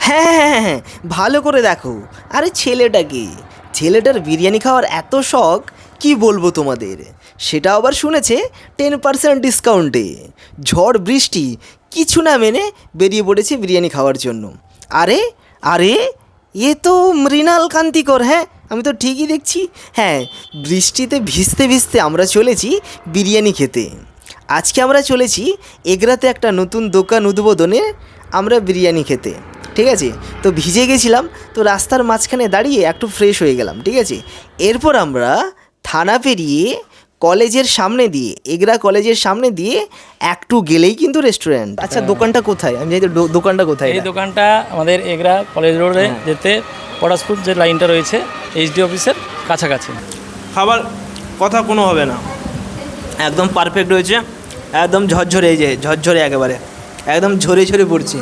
হ্যাঁ হ্যাঁ হ্যাঁ হ্যাঁ, ভালো করে দেখো। আরে ছেলেটার বিরিয়ানি খাওয়ার এত শখ, কি বলবো তোমাদের। সেটা আবার শুনেছে 10% ডিসকাউন্টে। ঝড় বৃষ্টি কিছু না মেনে বেরিয়ে পড়েছে বিরিয়ানি খাওয়ার জন্য। আরে আরে, এ তো মৃণাল কান্তিকর। হ্যাঁ, আমি তো ঠিকই দেখছি। হ্যাঁ, বৃষ্টিতে ভিজতে ভিজতে আমরা চলেছি বিরিয়ানি খেতে। আজকে আমরা চলেছি এগরাতে একটা নতুন দোকান উদ্বোধনে আমরা বিরিয়ানি খেতে। ঠিক আছে, তো ভিজে গেছিলাম, তো রাস্তার মাঝখানে দাঁড়িয়ে একটু ফ্রেশ হয়ে গেলাম। ঠিক আছে, এরপর আমরা থানা পেরিয়ে কলেজের সামনে দিয়ে, এগরা কলেজের সামনে দিয়ে একটু গেলেই কিন্তু রেস্টুরেন্ট। আচ্ছা, দোকানটা কোথায়? আমি জানি তো দোকানটা কোথায়। এই দোকানটা আমাদের এগরা কলেজ রোডে যেতে পরাশপুর যে লাইনটা রয়েছে এইচডি অফিসের কাছাকাছি। খাবার কথা কোনো হবে না, একদম পারফেক্ট হয়েছে, একদম ঝরঝরে, এই যে ঝরঝরে, একেবারে একদম ঝরে ঝরে পড়ছে।